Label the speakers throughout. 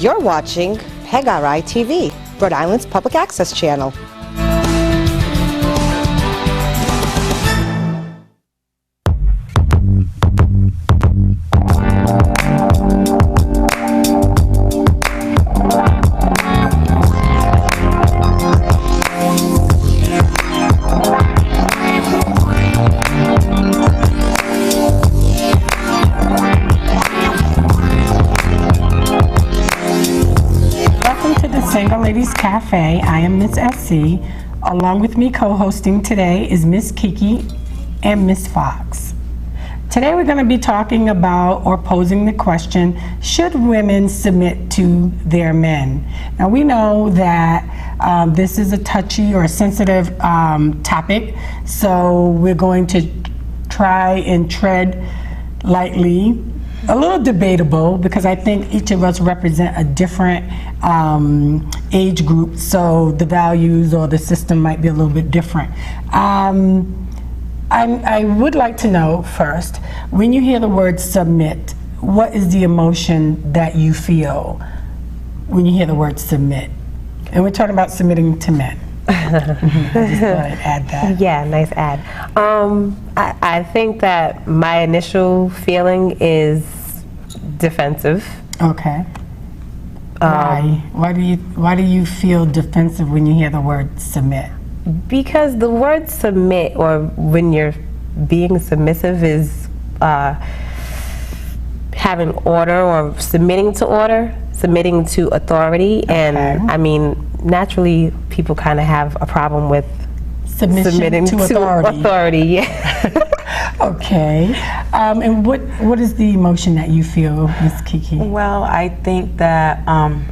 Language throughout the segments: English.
Speaker 1: You're watching PEGRI TV, Rhode Island's public access channel.
Speaker 2: Single Ladies Cafe. I am Miss SC. Along with me co-hosting today is Miss Kiki and Miss Fox. Today we're going to be talking about or posing the question, should women submit to their men? Now we know that this is a touchy or a sensitive topic, so we're going to try and tread lightly. A little debatable because I think each of us represent a different age group, so the values or the system might be a little bit different. I would like to know first, when you hear the word submit, what is the emotion that you feel when you hear the word submit? And we're talking about submitting to men. I just thought I'd add that.
Speaker 3: Yeah, nice add. I think that my initial feeling is defensive.
Speaker 2: Okay. Why? Why do you feel defensive when you hear the word submit?
Speaker 3: Because the word submit, or when you're being submissive, is having order or submitting to order, submitting to authority, and I mean, naturally, people kind of have a problem with submitting to authority. Yeah.
Speaker 2: Okay. And what is the emotion that you feel, Ms. Kiki?
Speaker 4: Well, I think that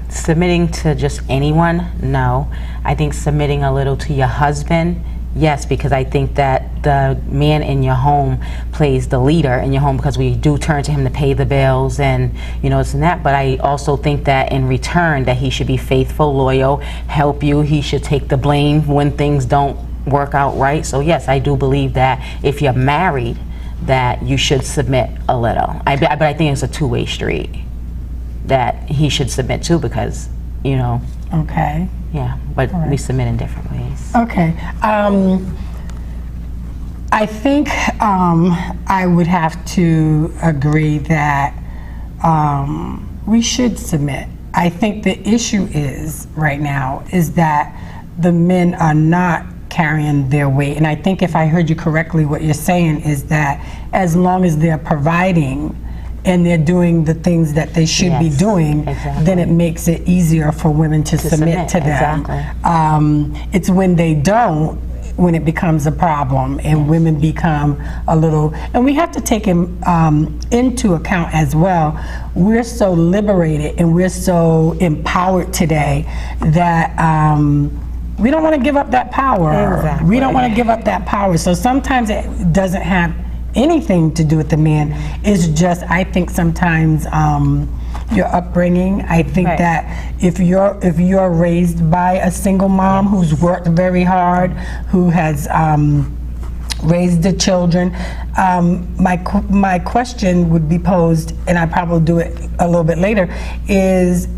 Speaker 4: submitting to just anyone, no. I think submitting a little to your husband, yes, because I think that the man in your home plays the leader in your home, because we do turn to him to pay the bills and, you know, this and that. But I also think that in return that he should be faithful, loyal, help you. He should take the blame when things don't work out right. So yes, I do believe that if you're married, that you should submit a little. But I think it's a two-way street that he should submit to, because, you know.
Speaker 2: Okay.
Speaker 4: Yeah, but we submit in different ways.
Speaker 2: Okay. I think I would have to agree that we should submit. I think the issue is right now is that the men are not carrying their weight. And I think if I heard you correctly, what you're saying is that as long as they're providing and they're doing the things that they should be doing, then it makes it easier for women to submit to them. Exactly. It's when they don't, when it becomes a problem, and women become a little, and we have to take into account as well, we're so liberated and we're so empowered today that we don't want to give up that power. Exactly. We don't want to give up that power. So sometimes it doesn't have anything to do with the man. It's just, I think sometimes your upbringing. I think that if you're raised by a single mom who's worked very hard, who has raised the children, my question would be posed, and I probably do it a little bit later, is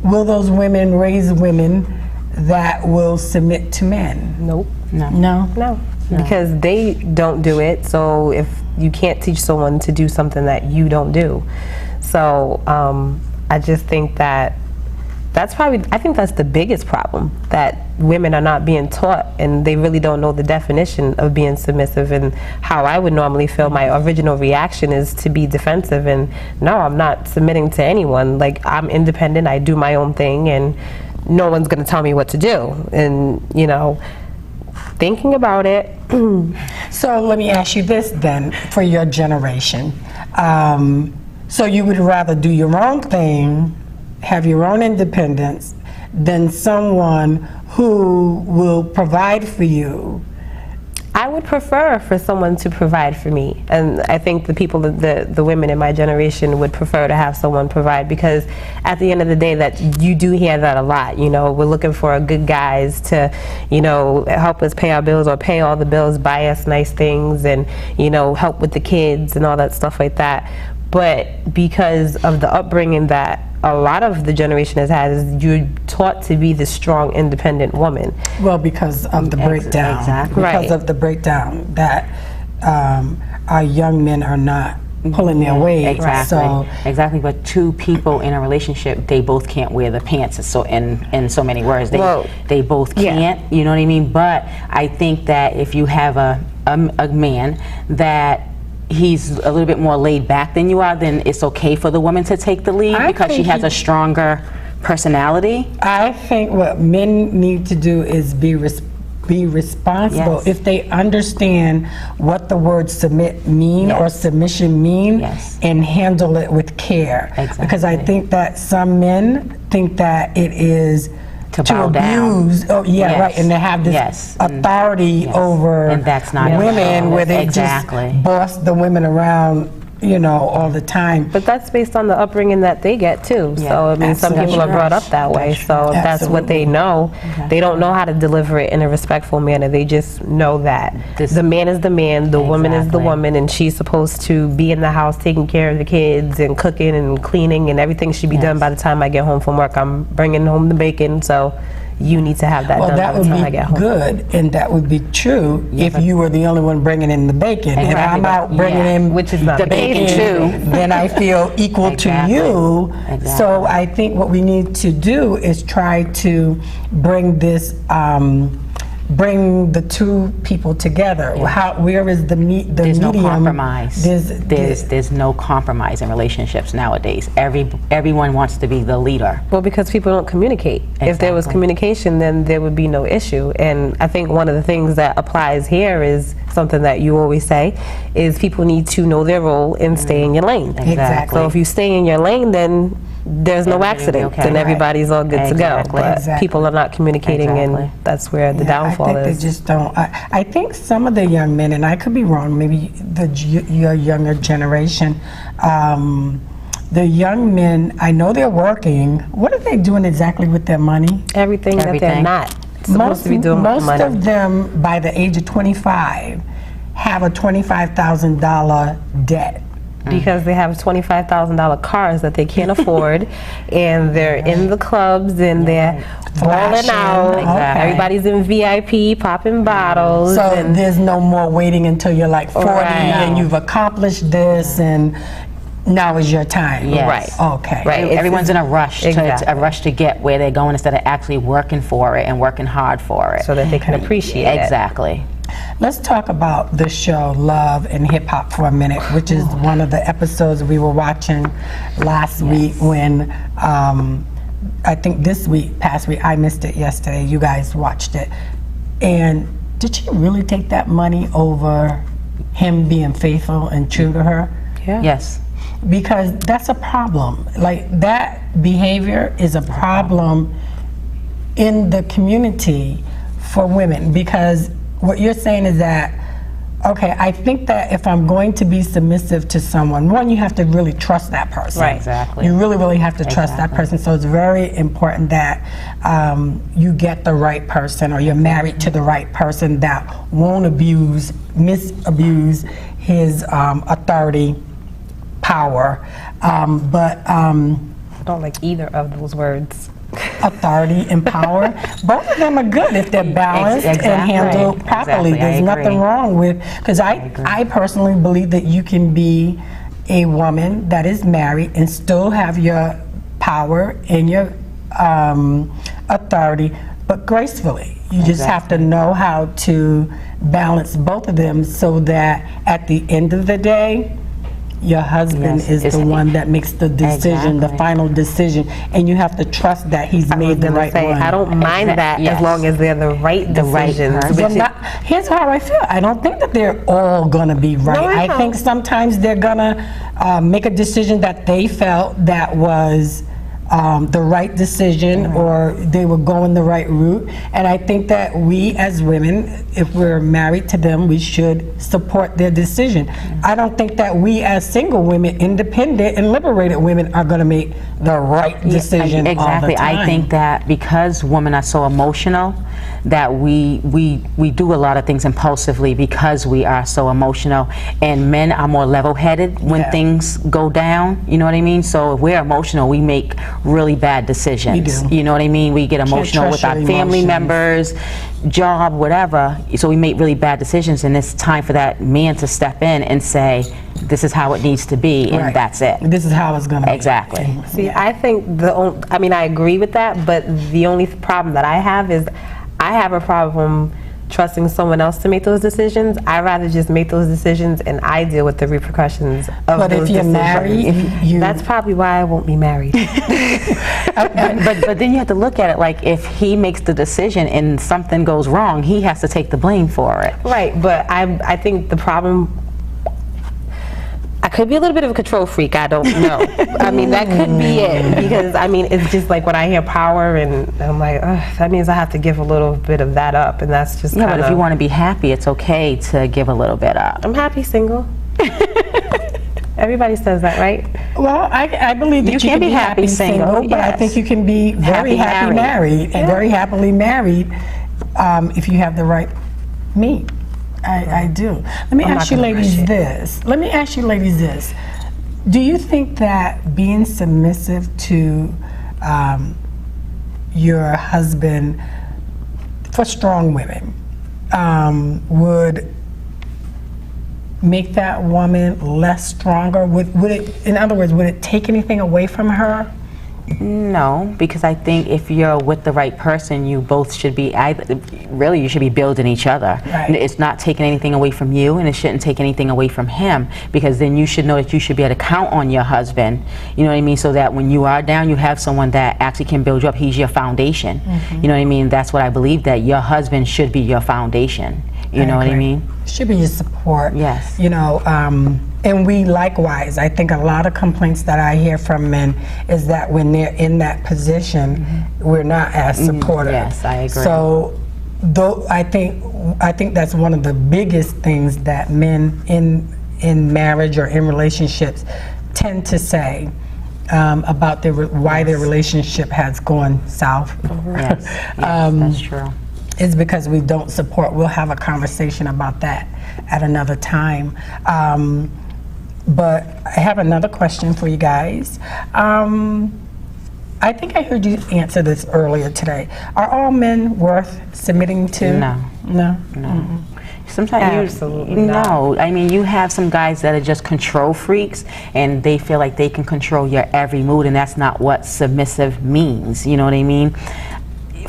Speaker 2: will those women raise women that will submit to men?
Speaker 3: Nope.
Speaker 2: No.
Speaker 3: Because they don't do it, so if you can't teach someone to do something that you don't do. So I just think that I think that's the biggest problem, that women are not being taught and they really don't know the definition of being submissive. And how I would normally feel, my original reaction is to be defensive, and no, I'm not submitting to anyone. Like, I'm independent, I do my own thing, and no one's going to tell me what to do. And, you know, thinking about it.
Speaker 2: So let me ask you this then, for your generation. So you would rather do your own thing, have your own independence, than someone who will provide for you?
Speaker 3: I would prefer for someone to provide for me, and I think the women in my generation would prefer to have someone provide, because at the end of the day, that you do hear that a lot. You know, we're looking for good guys to, you know, help us pay our bills or pay all the bills, buy us nice things, and, you know, help with the kids and all that stuff like that. But because of the upbringing that a lot of the generation has had is you're taught to be the strong, independent woman.
Speaker 2: Well, because of the breakdown.
Speaker 4: Exactly.
Speaker 2: Because
Speaker 3: Right.
Speaker 2: of the breakdown that our young men are not pulling their weight.
Speaker 4: Exactly.
Speaker 2: So
Speaker 4: Exactly. But two people in a relationship, they both can't wear the pants. So in so many words, they both
Speaker 3: yeah.
Speaker 4: can't. You know what I mean? But I think that if you have a man that he's a little bit more laid back than you are, then it's okay for the woman to take the lead
Speaker 2: I
Speaker 4: because she
Speaker 2: think
Speaker 4: has a stronger personality.
Speaker 2: I think what men need to do is be responsible.
Speaker 4: Yes.
Speaker 2: If they understand what the word submit mean or
Speaker 4: Yes.
Speaker 2: submission mean,
Speaker 4: Yes.
Speaker 2: and handle it with care.
Speaker 4: Exactly.
Speaker 2: Because I think that some men think that it is
Speaker 4: To bow down.
Speaker 2: abuse. Oh, yeah,
Speaker 4: Yes.
Speaker 2: right. And they have this
Speaker 4: Yes.
Speaker 2: authority
Speaker 4: Yes.
Speaker 2: over
Speaker 4: And that's not
Speaker 2: women,
Speaker 4: it.
Speaker 2: where they
Speaker 4: Exactly.
Speaker 2: just boss the women around, you know, all the time.
Speaker 3: But that's based on the upbringing that they get too.
Speaker 4: Yeah,
Speaker 3: So I mean, some
Speaker 2: absolutely.
Speaker 3: people are brought up that way. So if that's what they know, they don't know how to deliver it in a respectful manner. They just know that the man is the man, the woman is the
Speaker 4: Exactly.
Speaker 3: woman, and she's supposed to be in the house taking care of the kids and cooking and cleaning, and everything should be done by the time I get home from work. I'm bringing home the bacon, so you need to have that
Speaker 2: Well,
Speaker 3: done
Speaker 2: that
Speaker 3: by the
Speaker 2: would
Speaker 3: time I
Speaker 2: be
Speaker 3: get home.
Speaker 2: good, and that would be true if you were the only one bringing in the bacon. If
Speaker 4: Exactly,
Speaker 2: I'm out
Speaker 4: but-
Speaker 2: bringing
Speaker 4: yeah,
Speaker 2: in
Speaker 3: which is not
Speaker 4: the
Speaker 3: the case.
Speaker 4: bacon too.
Speaker 2: then I feel equal
Speaker 4: Exactly.
Speaker 2: to you.
Speaker 4: Exactly.
Speaker 2: So I think what we need to do is try to bring this, bring the two people together. Where is the
Speaker 4: There's no
Speaker 2: medium?
Speaker 4: compromise. There's no compromise in relationships nowadays. Everyone wants to be the leader.
Speaker 3: Well, because people don't communicate. If there was
Speaker 4: Exactly.
Speaker 3: communication, then there would be no issue. And I think one of the things that applies here is something that you always say, is people need to know their role and stay in your lane.
Speaker 2: Exactly.
Speaker 3: So if you stay in your lane, then there's no
Speaker 4: Everybody will be
Speaker 3: accident.
Speaker 4: okay.
Speaker 3: Then
Speaker 4: Right.
Speaker 3: everybody's all good to go.
Speaker 4: Exactly.
Speaker 3: But
Speaker 2: Exactly.
Speaker 3: people are not communicating,
Speaker 4: Exactly.
Speaker 3: and that's where the
Speaker 2: Yeah,
Speaker 3: downfall
Speaker 2: I think
Speaker 3: is.
Speaker 2: they just don't. I think some of the young men, and I could be wrong, maybe your younger generation, the young men, I know they're working. What are they doing exactly with their money?
Speaker 3: Everything that they're
Speaker 4: Everything.
Speaker 3: not supposed to be doing with the
Speaker 2: most
Speaker 3: money.
Speaker 2: of them, by the age of 25, have a $25,000 debt.
Speaker 3: Because they have $25,000 cars that they can't afford, and they're in the clubs and they're balling
Speaker 2: Flashing.
Speaker 3: out.
Speaker 2: Okay.
Speaker 3: Everybody's in VIP, popping bottles.
Speaker 2: So
Speaker 3: and
Speaker 2: there's no more waiting until you're like 40
Speaker 3: Right.
Speaker 2: and you've accomplished this, and now is your time.
Speaker 4: Yes.
Speaker 3: Right.
Speaker 2: Okay.
Speaker 3: Right. It's-
Speaker 4: Everyone's in a rush
Speaker 3: Exactly.
Speaker 4: to get where they're going instead of actually working for it and working hard for it.
Speaker 3: so that they can appreciate it.
Speaker 4: Exactly.
Speaker 2: Let's talk about the show Love and Hip Hop for a minute, which is one of the episodes we were watching last week when I think past week, I missed it yesterday. You guys watched it. And did she really take that money over him being faithful and true to her?
Speaker 3: Yeah.
Speaker 4: Yes.
Speaker 2: Because that's a problem. Like, that behavior is a problem in the community for women, because what you're saying is that, okay, I think that if I'm going to be submissive to someone, one, you have to really trust that person.
Speaker 3: Right.
Speaker 4: Exactly.
Speaker 2: You really, really have to trust that person. So it's very important that you get the right person, or you're married to the right person that won't misabuse his authority, power, but
Speaker 3: I don't like either of those words.
Speaker 2: authority and power. Both of them are good if they're balanced and
Speaker 4: Exactly.
Speaker 2: handled properly.
Speaker 4: Exactly. I
Speaker 2: There's nothing
Speaker 4: agree.
Speaker 2: wrong with, because I personally believe that you can be a woman that is married and still have your power and your authority, but gracefully. You just have to know how to balance both of them so that at the end of the day, your husband
Speaker 4: Yes,
Speaker 2: is
Speaker 4: it's-
Speaker 2: the one that makes the decision, the
Speaker 4: Exactly.
Speaker 2: final decision, and you have to trust that he's
Speaker 3: I was
Speaker 2: made the
Speaker 3: gonna
Speaker 2: right
Speaker 3: say,
Speaker 2: one.
Speaker 3: I don't mind that
Speaker 4: Yes.
Speaker 3: as long as they're the right
Speaker 4: The right
Speaker 3: decisions.
Speaker 4: person.
Speaker 3: which
Speaker 2: They're not- here's how I feel. I don't think that they're all gonna be right.
Speaker 3: No, I
Speaker 2: I think
Speaker 3: know.
Speaker 2: sometimes they're gonna make a decision that they felt that was the right decision, or they were going the right route. And I think that we as women, if we're married to them, we should support their decision. I don't think that we as single women, independent and liberated women, are gonna make the right decision all the
Speaker 4: Exactly.
Speaker 2: time.
Speaker 4: I think that because women are so emotional, that we do a lot of things impulsively because we are so emotional, and men are more level-headed when
Speaker 2: Yeah.
Speaker 4: things go down. You know what I mean? So if we're emotional, we make really bad decisions.
Speaker 2: We do.
Speaker 4: You know what I mean? We get emotional
Speaker 2: trust
Speaker 4: with our
Speaker 2: your
Speaker 4: family
Speaker 2: emotions.
Speaker 4: members, job, whatever. So we make really bad decisions, and it's time for that man to step in and say, this is how it needs to be, and
Speaker 2: Right.
Speaker 4: that's it.
Speaker 2: This is how it's going to be.
Speaker 4: Exactly.
Speaker 3: See, I think I mean, I agree with that, but the only problem that I have is I have a problem trusting someone else to make those decisions. I'd rather just make those decisions and I deal with the repercussions of
Speaker 2: But
Speaker 3: those
Speaker 2: if you're
Speaker 3: decisions.
Speaker 2: married,
Speaker 3: That's probably why I won't be married.
Speaker 4: But then you have to look at it like if he makes the decision and something goes wrong, he has to take the blame for it.
Speaker 3: Right, but I think the problem, I could be a little bit of a control freak, I don't know. I mean, that could be it, because I mean, it's just like when I hear power and I'm like, ugh, that means I have to give a little bit of that up, and that's just
Speaker 4: Yeah,
Speaker 3: kind
Speaker 4: but if you want to be happy, it's okay to give a little bit up.
Speaker 3: I'm happy single. Everybody says that, right?
Speaker 2: Well, I believe that you can be happy single, but I
Speaker 4: yes.
Speaker 2: think you can be very happy married and very happily married if you have the right meat. I do. Let me ask you ladies this. Let me ask you ladies this. Do you think that being submissive to your husband, for strong women, would make that woman less stronger? Would it, in other words, would it take anything away from her?
Speaker 4: No, because I think if you're with the right person, you both should be, really you should be building each other.
Speaker 2: Right.
Speaker 4: It's not taking anything away from you, and it shouldn't take anything away from him, because then you should know that you should be able to count on your husband, you know what I mean, so that when you are down, you have someone that actually can build you up. He's your foundation. You know what I mean? That's what I believe, that your husband should be your foundation. You know what I mean?
Speaker 2: Should be your support.
Speaker 4: Yes.
Speaker 2: You know, and we likewise, I think a lot of complaints that I hear from men is that when they're in that position, we're not as supportive.
Speaker 4: Yes, I agree.
Speaker 2: So, though I think that's one of the biggest things that men in marriage or in relationships tend to say about why their relationship has gone south.
Speaker 4: Yes, that's true.
Speaker 2: Is because we don't support. We'll have a conversation about that at another time. But I have another question for you guys. I think I heard you answer this earlier today. Are all men worth submitting to?
Speaker 4: No.
Speaker 2: No?
Speaker 4: No. Sometimes
Speaker 3: Absolutely
Speaker 4: no. I mean, you have some guys that are just control freaks, and they feel like they can control your every mood, and that's not what submissive means. You know what I mean?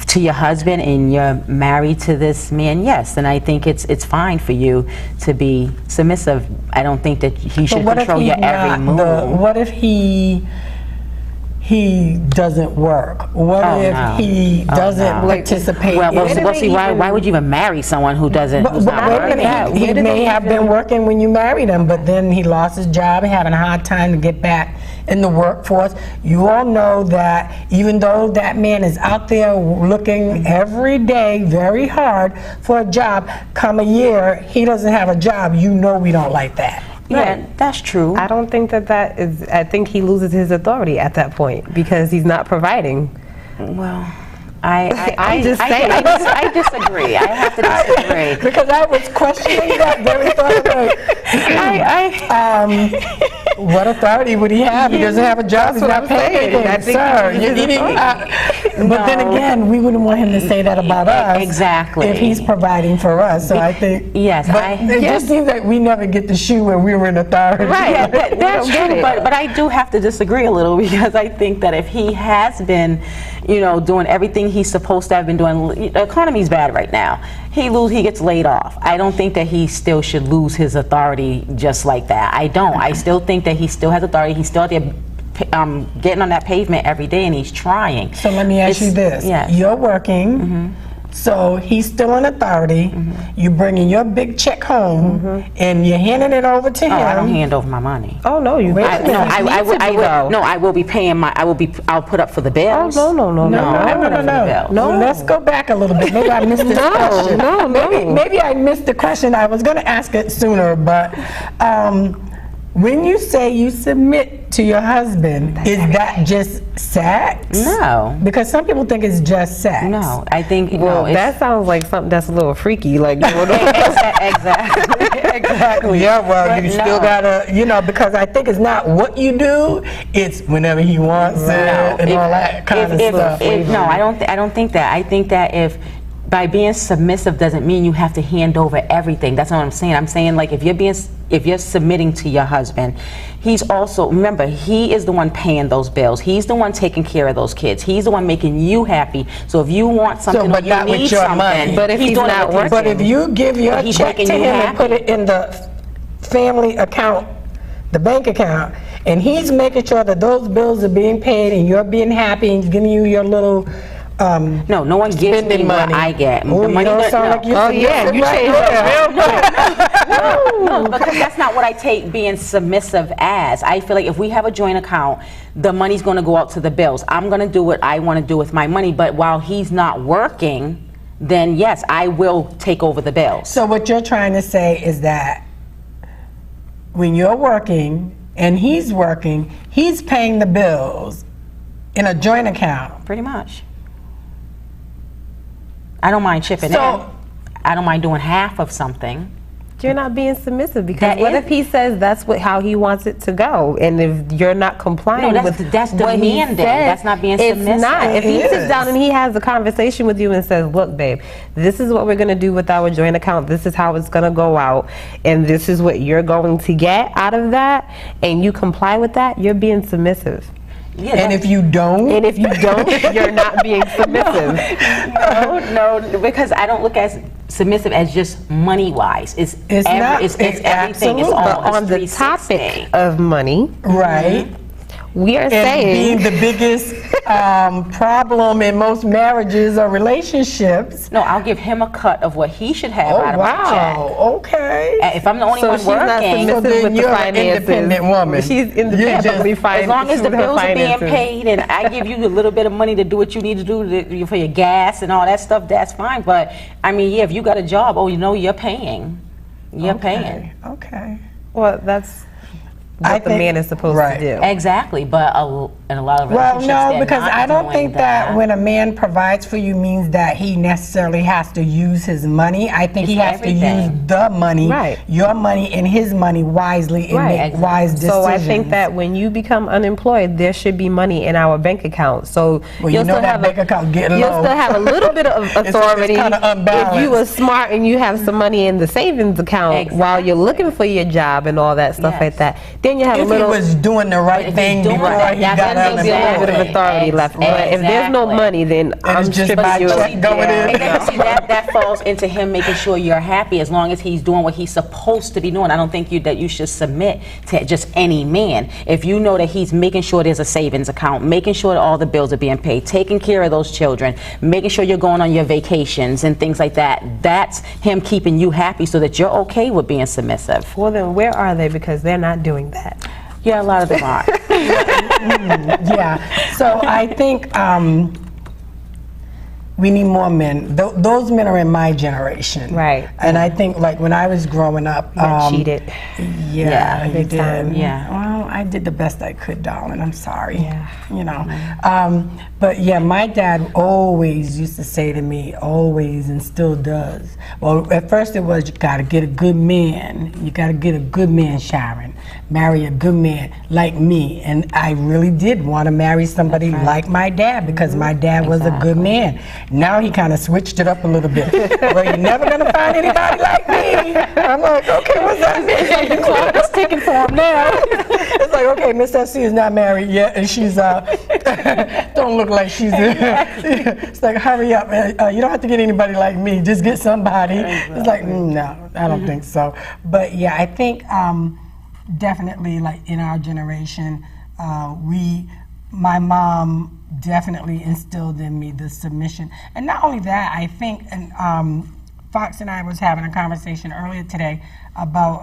Speaker 4: To your husband, and you're married to this man, yes, and I think it's fine for you to be submissive. I don't think that he should control your every move.
Speaker 2: What if he doesn't work? What if he doesn't participate?
Speaker 4: Well, see, why would you even marry someone who doesn't? Who's not
Speaker 2: Wait a minute.
Speaker 4: working?
Speaker 2: He may have been working when you married him, but then he lost his job, having a hard time to get back in the workforce. You all know that even though that man is out there looking every day very hard for a job, come a year, he doesn't have a job. You know we don't like that.
Speaker 4: Yeah, that's true.
Speaker 3: I don't think that is, I think he loses his authority at that point because he's not providing.
Speaker 4: Well, I disagree. I have to disagree.
Speaker 2: Because I was questioning that very thought. What authority would he have? He doesn't have a job. He's not paying anything, sir. But then again, we wouldn't want him to say that about us.
Speaker 4: Exactly.
Speaker 2: If he's providing for us, so I think.
Speaker 4: Yes,
Speaker 2: But it just seems like we never get the shoe where we were in authority.
Speaker 4: Right, that's true, but I do have to disagree a little, because I think that if he has been, doing everything he's supposed to have been doing, the economy's bad right now. He gets laid off. I don't think that he still should lose his authority just like that. I don't. I still think that he still has authority. He's still out there getting on that pavement every day, and he's trying.
Speaker 2: So let me ask you this.
Speaker 4: Yes.
Speaker 2: You're working. So he's still in authority. You're bringing your big check home, and you're handing it over to him.
Speaker 4: I don't hand over my money.
Speaker 3: Oh no, you
Speaker 4: I will be paying I'll put up for the bills.
Speaker 3: Oh no.
Speaker 2: No. Let's go back a little bit. Maybe I missed this question.
Speaker 3: No.
Speaker 2: Maybe I missed the question. I was going to ask it sooner, but when you say you submit to your husband, is that just sex?
Speaker 4: No.
Speaker 2: Because some people think it's just sex.
Speaker 4: No, I think
Speaker 3: Well, that sounds like something that's a little freaky, like going on.
Speaker 4: Exactly.
Speaker 2: Exactly. Yeah, well, you still gotta, because I think it's not what you do, it's whenever he wants it and all that kind of stuff.
Speaker 4: No, I don't think that. I think that if by being submissive doesn't mean you have to hand over everything. That's not what I'm saying. I'm saying, like, if you're submitting to your husband, he's also, remember, he is the one paying those bills. He's the one taking care of those kids. He's the one making you happy. So if you want something or you need something,
Speaker 2: money.
Speaker 3: But if he's not working,
Speaker 2: but if you give your check to him and put it in the family account, the bank account, and he's making sure that those bills are being paid and you're being happy and he's giving you your little
Speaker 4: no one gives me what I get.
Speaker 2: Oh,
Speaker 4: the money
Speaker 2: you don't sound like you
Speaker 3: you changed
Speaker 4: No, because that's not what I take being submissive as. I feel like if we have a joint account, the money's going to go out to the bills. I'm going to do what I want to do with my money, but while he's not working, then yes, I will take over the bills.
Speaker 2: So what you're trying to say is that when you're working and he's working, he's paying the bills in a joint account.
Speaker 4: Pretty much. I don't mind chipping in. I don't mind doing half of something.
Speaker 3: You're not being submissive, because what if he says that's how he wants it to go, and if you're not complying
Speaker 4: that's
Speaker 3: with
Speaker 4: that's
Speaker 3: what he
Speaker 4: demanding.
Speaker 3: says,
Speaker 4: That's not being submissive.
Speaker 3: It's not. If he sits down and he has a conversation with you and says, "Look, babe, this is what we're going to do with our joint account. This is how it's going to go out, and this is what you're going to get out of that," and you comply with that, you're being submissive.
Speaker 2: Yeah, and if you don't?
Speaker 3: And if you don't, you're not being submissive.
Speaker 4: No, because I don't look at submissive as just money-wise. It's everything.
Speaker 2: Absolutely.
Speaker 4: It's all
Speaker 3: on the topic of money,
Speaker 2: right?
Speaker 3: We are
Speaker 2: and
Speaker 3: saying
Speaker 2: being the biggest problem in most marriages or relationships.
Speaker 4: No, I'll give him a cut of what he should have out of my check.
Speaker 2: Okay.
Speaker 4: If I'm the only one
Speaker 3: she's
Speaker 4: working,
Speaker 3: not submissive
Speaker 2: then
Speaker 3: with
Speaker 2: you're
Speaker 3: the
Speaker 2: an
Speaker 3: finances.
Speaker 2: independent woman.
Speaker 3: She's independently
Speaker 4: as long as the bills are being paid and I give you a little bit of money to do what you need to do for your gas and all that stuff, that's fine. But I mean, yeah, if you got a job, you're paying. You're paying.
Speaker 2: Okay.
Speaker 3: Well, that's what the man is supposed to do.
Speaker 4: Exactly, but in a lot of relationships,
Speaker 2: no, because I don't
Speaker 4: doing
Speaker 2: think that when a man provides for you means that he necessarily has to use his money. I think he has to use the money, your money and his money wisely and make wise decisions.
Speaker 3: So I think that when you become unemployed, there should be money in our bank account. So
Speaker 2: you'll still have bank account getting
Speaker 3: you'll
Speaker 2: low.
Speaker 3: still have a little bit of authority
Speaker 2: it's kind of unbalanced.
Speaker 3: if you are smart and you have some money in the savings account while you're looking for your job and all that stuff like that. Then you have
Speaker 2: if
Speaker 3: a little.
Speaker 2: He was doing the right thing before he got
Speaker 3: there'll be a little bit of authority left. But if there's no money, then I'm
Speaker 2: just
Speaker 3: stripping you.
Speaker 4: See, that falls into him making sure you're happy as long as he's doing what he's supposed to be doing. I don't think that you should submit to just any man. If you know that he's making sure there's a savings account, making sure that all the bills are being paid, taking care of those children, making sure you're going on your vacations and things like that, that's him keeping you happy so that you're okay with being submissive.
Speaker 3: Well, then where are they? Because they're not doing that.
Speaker 4: Yeah, a lot of them are.
Speaker 2: Yeah. So I think we need more men. Those men are in my generation.
Speaker 3: Right.
Speaker 2: And I think, like, when I was growing up.
Speaker 3: Cheated.
Speaker 2: Yeah, you
Speaker 3: big
Speaker 2: did.
Speaker 3: time.
Speaker 4: Yeah.
Speaker 2: Well, I did the best I could, darling. I'm sorry.
Speaker 3: Yeah.
Speaker 2: You know. But yeah, my dad always used to say to me, always, and still does. Well, at first it was, you got to get a good man. You got to get a good man, Sharon. Marry a good man like me. And I really did want to marry somebody like my dad because my dad was a good man. Now he kind of switched it up a little bit. Well, you're never going to find anybody like me. I'm like, okay, what's that mean? The clock is ticking for him now. It's like, okay, Miss FC is not married yet, and she's, don't look like she's, it's like, hurry up. You don't have to get anybody like me. Just get somebody. Exactly. It's like, no, I don't think so. But yeah, I think definitely, like, in our generation, my mom definitely instilled in me the submission. And not only that, I think, and Fox and I was having a conversation earlier today about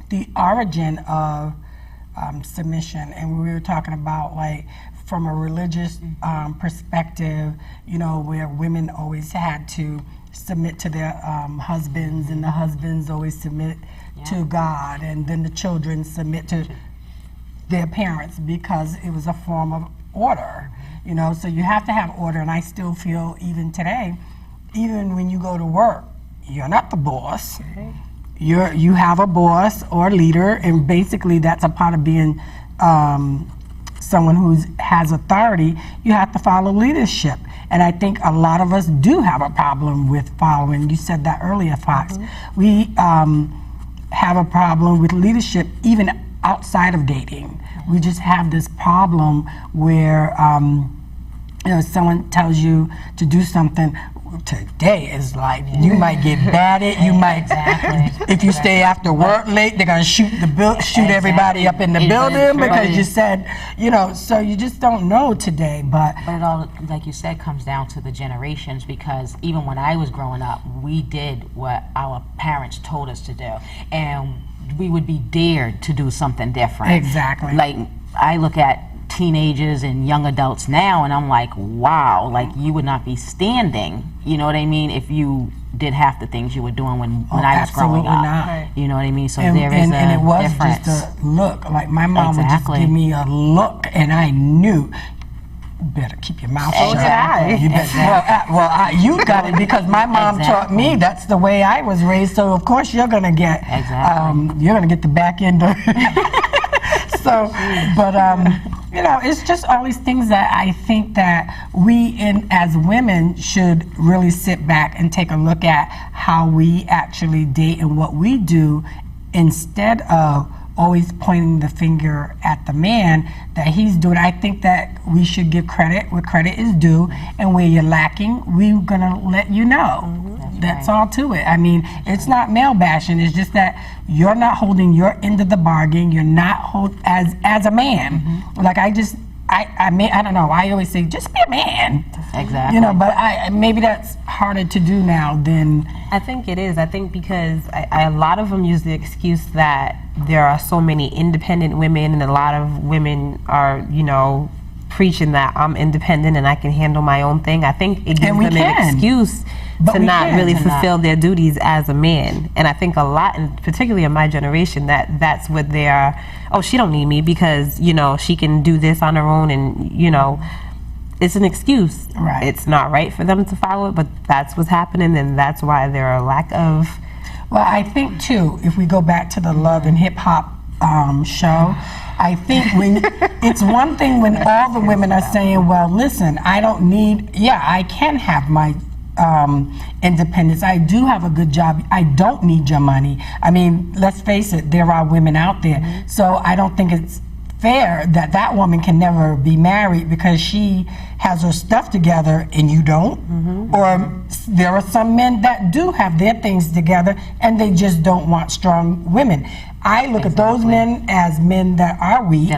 Speaker 2: the origin of submission, and we were talking about, like, from a religious perspective, you know, where women always had to submit to their husbands, and the husbands always submit to God, and then the children submit to their parents because it was a form of order, you know. So you have to have order, and I still feel even today, even when you go to work, you're not the boss. you have a boss or leader, and basically that's a part of being someone who has authority. You have to follow leadership. And I think a lot of us do have a problem with following. You said that earlier, Fox. We have a problem with leadership even outside of dating. We just have this problem where someone tells you to do something. Today is like you might get batted. You might, if you stay after work late, they're gonna shoot everybody up in the building because you said, So you just don't know today. But
Speaker 4: it all, like you said, comes down to the generations, because even when I was growing up, we did what our parents told us to do, and we would be dared to do something different.
Speaker 2: Exactly.
Speaker 4: Like I look at teenagers and young adults now, and I'm like, wow, like you would not be standing, you know what I mean, if you did half the things you were doing when I was growing up.
Speaker 2: Not.
Speaker 4: You know what I mean? So
Speaker 2: and,
Speaker 4: there is
Speaker 2: and it was
Speaker 4: difference.
Speaker 2: just a look. Like my mom would just give me a look, and I knew. You better keep your mouth shut. You better, you got it, because my mom taught me that's the way I was raised. So of course you're gonna get you're gonna get the back end of So, but it's just all these things that I think that we, as women, should really sit back and take a look at how we actually date and what we do, instead of always pointing the finger at the man that he's doing. I think that we should give credit where credit is due, and where you're lacking, we're gonna let you know. That's all to it. I mean, it's not male bashing. It's just that you're not holding your end of the bargain. You're not as a man. Like I don't know. I always say, just be a man.
Speaker 4: Exactly.
Speaker 2: But maybe that's harder to do now than.
Speaker 3: I think it is. I think because a lot of them use the excuse that there are so many independent women, and a lot of women are, preaching that I'm independent and I can handle my own thing. I think it gives them an excuse to not really fulfill their duties as a man. And I think a lot, and particularly in my generation, that's what they are. Oh, she don't need me because she can do this on her own, and it's an excuse.
Speaker 2: Right.
Speaker 3: It's not right for them to follow it, but that's what's happening, and that's why there are a lack of.
Speaker 2: Well, I think too, if we go back to the Love and Hip Hop show, I think when it's one thing when all the women are saying, well, listen, I don't need, I can have my independence. I do have a good job. I don't need your money. I mean, let's face it, there are women out there. So I don't think it's fair that woman can never be married because she has her stuff together and you don't. Or there are some men that do have their things together and they just don't want strong women. I look at those men as men that are weak.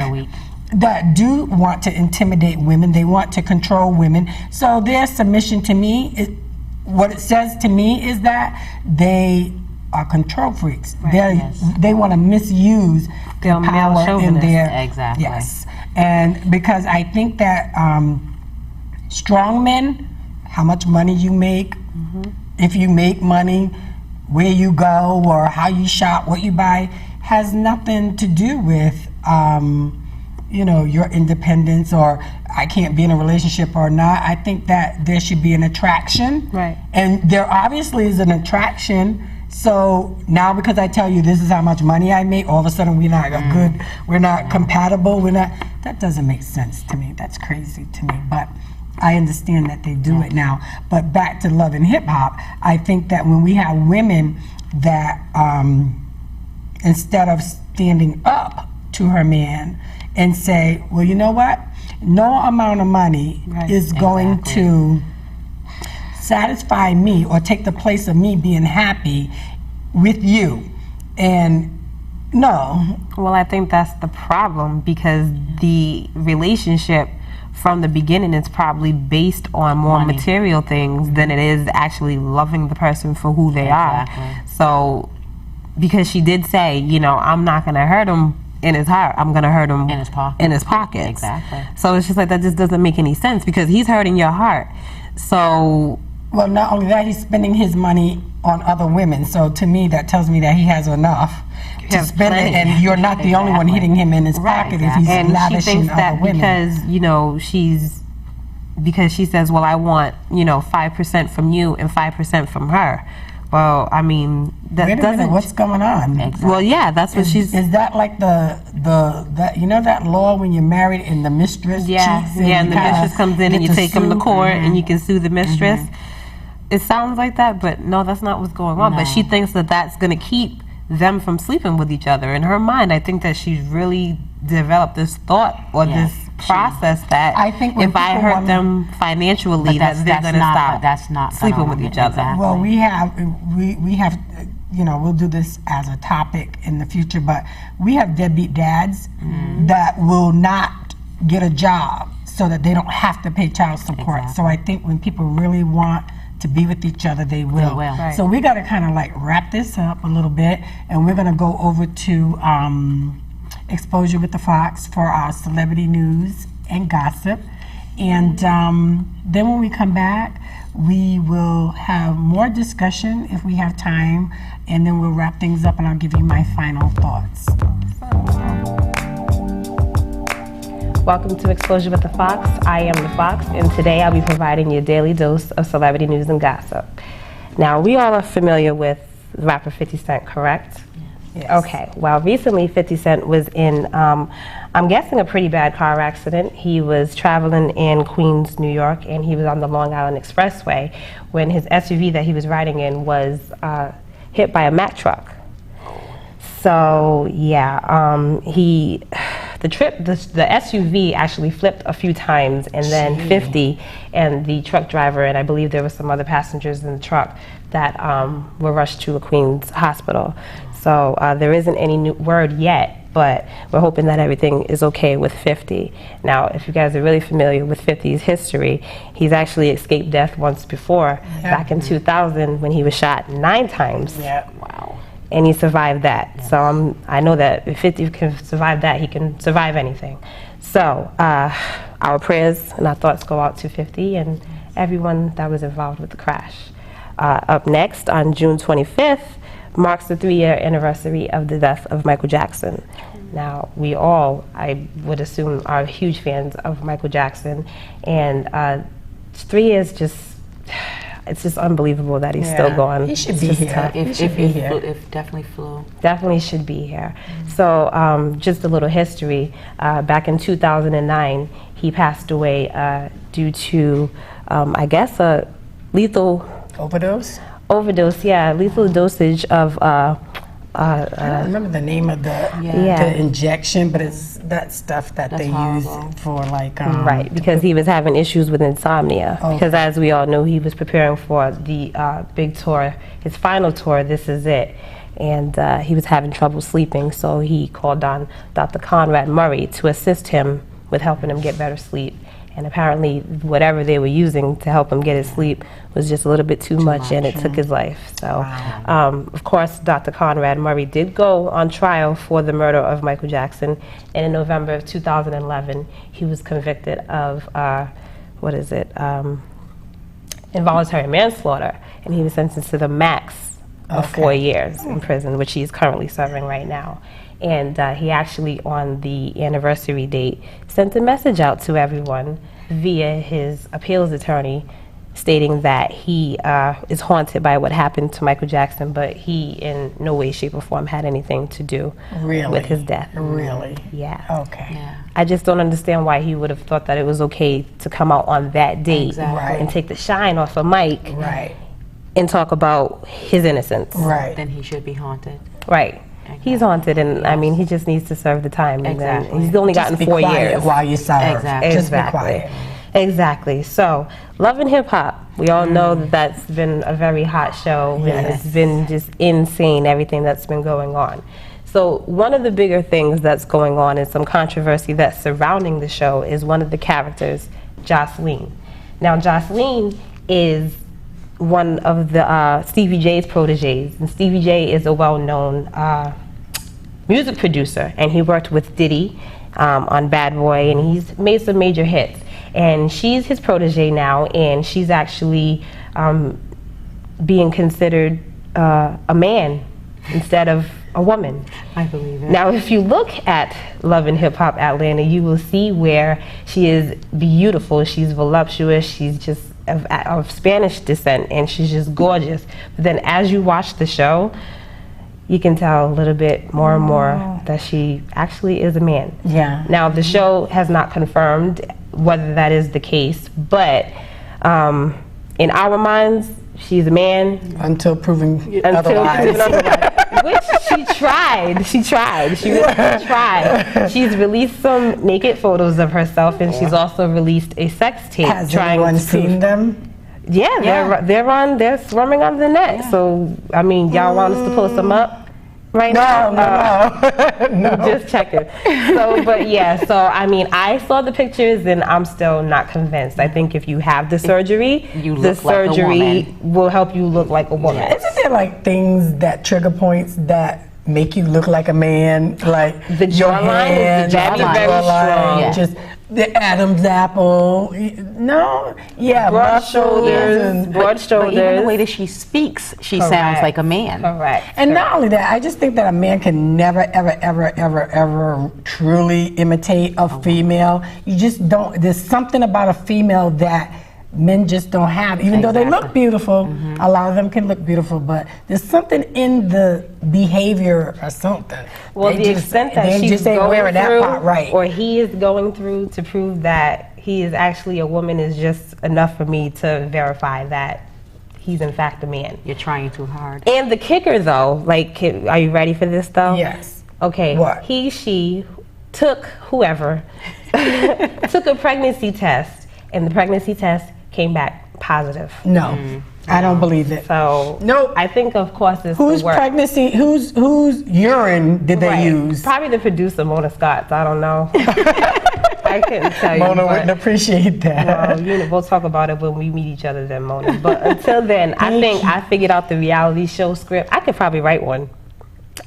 Speaker 2: That do want to intimidate women. They want to control women. So their submission to me, what it says to me is that they are control freaks. They want to misuse their power in their yes. And because I think that strong men, how much money you make, if you make money, where you go or how you shop, what you buy, has nothing to do with your independence or I can't be in a relationship or not. I think that there should be an attraction.
Speaker 3: Right.
Speaker 2: And there obviously is an attraction. So now because I tell you this is how much money I make, all of a sudden we're not good, we're not compatible, that doesn't make sense to me. That's crazy to me. But I understand that they do it now. But back to Love and Hip Hop, I think that when we have women that instead of standing up to her man and say, well, you know what? No amount of money is going to satisfy me or take the place of me being happy with you. And no.
Speaker 3: Well, I think that's the problem because the relationship from the beginning is probably based on more material things than it is actually loving the person for who they are. So, because she did say, I'm not going to hurt him in his heart, I'm going to hurt him in his pockets.
Speaker 4: Exactly.
Speaker 3: So it's just like that just doesn't make any sense because he's hurting your heart. So.
Speaker 2: Well, not only that, he's spending his money on other women. So to me, that tells me that he has enough to spend it, and you're not the only one hitting him in his pocket if he's lavishing other women.
Speaker 3: Because she says, well, I want 5% from you and 5% from her. Well, I mean, that
Speaker 2: Wait a
Speaker 3: doesn't.
Speaker 2: minute, what's going on?
Speaker 3: Well, yeah, that's what she's.
Speaker 2: Is that like that you know that law when you're married and the mistress
Speaker 3: Yeah,
Speaker 2: cheats
Speaker 3: yeah, and
Speaker 2: you
Speaker 3: the
Speaker 2: kinda
Speaker 3: mistress comes in and
Speaker 2: get
Speaker 3: you
Speaker 2: to
Speaker 3: take them to
Speaker 2: sue?
Speaker 3: court and you can sue the mistress. It sounds like that, but no, that's not what's going on. But she thinks that that's going to keep them from sleeping with each other. In her mind, I think that she's really developed this thought or this process that
Speaker 2: I think when
Speaker 3: if I
Speaker 2: people
Speaker 3: hurt
Speaker 2: wanna-
Speaker 3: them financially,
Speaker 4: But
Speaker 3: that they're going to
Speaker 4: not-
Speaker 3: stop
Speaker 4: but that's not
Speaker 3: sleeping with each other.
Speaker 4: Exactly.
Speaker 2: Well, we have, you know, we'll do this as a topic in the future, but we have deadbeat dads that will not get a job so that they don't have to pay child support. So I think when people really want to be with each other, they will.
Speaker 4: will. Right.
Speaker 2: So we got to kind of like wrap this up a little bit, and we're going to go over to Exposure with the Fox for our celebrity news and gossip. And then when we come back, we will have more discussion if we have time, and then we'll wrap things up and I'll give you my final thoughts.
Speaker 3: Welcome to Exposure with the Fox. I am the Fox, and today I'll be providing your daily dose of celebrity news and gossip. Now, we all are familiar with rapper 50 Cent, correct?
Speaker 2: Yes.
Speaker 3: Okay, well, recently 50 Cent was in, I'm guessing, a pretty bad car accident. He was traveling in Queens, New York, and he was on the Long Island Expressway when his SUV that he was riding in was hit by a Mack truck. So, yeah, the SUV actually flipped a few times, and then 50 and the truck driver, and I believe there were some other passengers in the truck that were rushed to a Queens hospital. So there isn't any new word yet, but we're hoping that everything is okay with 50. Now, if you guys are really familiar with 50's history, he's actually escaped death once before, back in 2000 when he was shot 9 times.
Speaker 2: Yeah.
Speaker 4: Wow.
Speaker 3: And he survived that. So I know that if 50 can survive that, he can survive anything. So our prayers and our thoughts go out to 50 and everyone that was involved with the crash. Up next, on June 25th, marks the 3-year anniversary of the death of Michael Jackson. Now, we all, I would assume, are huge fans of Michael Jackson, and 3 years it's just unbelievable that he's still going.
Speaker 2: He should
Speaker 3: It's
Speaker 2: be
Speaker 3: just
Speaker 2: here.
Speaker 3: tough.
Speaker 2: He should be here.
Speaker 4: If definitely flew.
Speaker 3: Definitely should be here. So just a little history. Back in 2009, he passed away due to, I guess, a lethal
Speaker 2: Overdose?
Speaker 3: overdose. Yeah, lethal dosage of.
Speaker 2: I don't remember the name of the injection, but it's that stuff that they
Speaker 4: horrible.
Speaker 2: use for like
Speaker 3: Right, because he was having issues with insomnia.
Speaker 2: Okay.
Speaker 3: Because as we all know, he was preparing for the big tour, his final tour, This Is It. And he was having trouble sleeping, so he called on Dr. Conrad Murray to assist him with helping him get better sleep. And apparently, whatever they were using to help him get his sleep was just a little bit too much, and it took his life. So, of course, Dr. Conrad Murray did go on trial for the murder of Michael Jackson, and in November of 2011, he was convicted of, involuntary manslaughter, and he was sentenced to the max of 4 years in prison, which he's currently serving right now. And he actually, on the anniversary date, sent a message out to everyone via his appeals attorney stating that he is haunted by what happened to Michael Jackson, but he in no way, shape, or form had anything to do with his death.
Speaker 2: Really?
Speaker 3: Yeah.
Speaker 2: Okay.
Speaker 4: Yeah.
Speaker 3: I just don't understand why he would have thought that it was okay to come out on that date
Speaker 4: Exactly.
Speaker 3: and take the shine off of Mike
Speaker 2: Right.
Speaker 3: and talk about his innocence.
Speaker 2: Right.
Speaker 4: Then he should be haunted.
Speaker 3: Right. He's haunted, and I mean, he just needs to serve the time. And then
Speaker 4: Exactly.
Speaker 3: he's only
Speaker 2: Just
Speaker 3: gotten
Speaker 2: be
Speaker 3: 4
Speaker 2: quiet
Speaker 3: years.
Speaker 2: while you serve.
Speaker 4: Exactly.
Speaker 2: Just be
Speaker 3: Exactly.
Speaker 2: quiet.
Speaker 3: Exactly. So, Love and Hip Hop. We all know that that's been a very hot show. And
Speaker 2: Yes.
Speaker 3: it's been just insane, everything that's been going on. So, one of the bigger things that's going on and some controversy that's surrounding the show is one of the characters, Jocelyn. Now, Jocelyn is one of the Stevie J's proteges, and Stevie J is a well-known music producer, and he worked with Diddy on Bad Boy, and he's made some major hits. And she's his protege now, and she's actually being considered a man instead of a woman.
Speaker 4: I believe it.
Speaker 3: Now, if you look at Love and Hip Hop Atlanta, you will see where she is beautiful, she's voluptuous, she's just of Spanish descent, and she's just gorgeous. But then as you watch the show, you can tell a little bit more and more that she actually is a man.
Speaker 2: Yeah.
Speaker 3: Now, the show has not confirmed whether that is the case, but in our minds, she's a man.
Speaker 2: Until proven
Speaker 3: Until
Speaker 2: otherwise.
Speaker 3: proven otherwise. Which she tried. She really tried. She's released some naked photos of herself, and she's also released a sex tape.
Speaker 2: Has
Speaker 3: trying
Speaker 2: anyone
Speaker 3: to
Speaker 2: seen them?
Speaker 3: Yeah, they're swarming on the net. So I mean, y'all want us to post them up right now?
Speaker 2: No.
Speaker 3: Just checking. So, but yeah, so I mean, I saw the pictures and I'm still not convinced. I think if you have the surgery,
Speaker 4: You
Speaker 3: the
Speaker 4: look like a
Speaker 3: surgery
Speaker 4: woman.
Speaker 3: will help you look like a woman.
Speaker 4: Yes.
Speaker 2: Isn't there like things that trigger points that make you look like a man? Like
Speaker 3: The
Speaker 2: your
Speaker 3: jawline is
Speaker 2: hands,
Speaker 3: very,
Speaker 2: the
Speaker 3: very
Speaker 2: jawline,
Speaker 3: strong.
Speaker 2: just the Adam's apple. No, yeah,
Speaker 3: Broad
Speaker 2: muscles
Speaker 3: shoulders,
Speaker 2: and-
Speaker 3: broad
Speaker 4: But
Speaker 3: shoulders.
Speaker 4: even the way that she speaks, she sounds
Speaker 3: Correct.
Speaker 4: like a man.
Speaker 3: Correct.
Speaker 2: And not only that, I just think that a man can never, ever truly imitate a female. You just don't. There's something about a female that men just don't have. Even though they look beautiful, a lot of them can look beautiful, but there's something in the behavior or something.
Speaker 3: Well,
Speaker 2: They
Speaker 3: the
Speaker 2: just-
Speaker 3: extent that
Speaker 2: they
Speaker 3: she's
Speaker 2: just ain't
Speaker 3: going
Speaker 2: wearing
Speaker 3: through,
Speaker 2: that part right.
Speaker 3: or he is going through to prove that he is actually a woman is just enough for me to verify that he's in fact a man.
Speaker 4: You're trying too hard.
Speaker 3: And the kicker, though, like, are you ready for this, though?
Speaker 2: Yes.
Speaker 3: Okay.
Speaker 2: What?
Speaker 3: She took whoever took a pregnancy test, and the pregnancy test came back positive.
Speaker 2: No, I don't believe it.
Speaker 3: So
Speaker 2: Nope.
Speaker 3: I think, of course, it's
Speaker 2: Whose
Speaker 3: the work.
Speaker 2: pregnancy? Whose urine did they
Speaker 3: Right.
Speaker 2: use?
Speaker 3: Probably the producer, Mona Scott. I don't know. I couldn't tell you.
Speaker 2: Mona
Speaker 3: but-
Speaker 2: wouldn't appreciate that.
Speaker 3: we'll talk about it when we meet each other then, Mona. But until then, I think I figured out the reality show script. I could probably write one.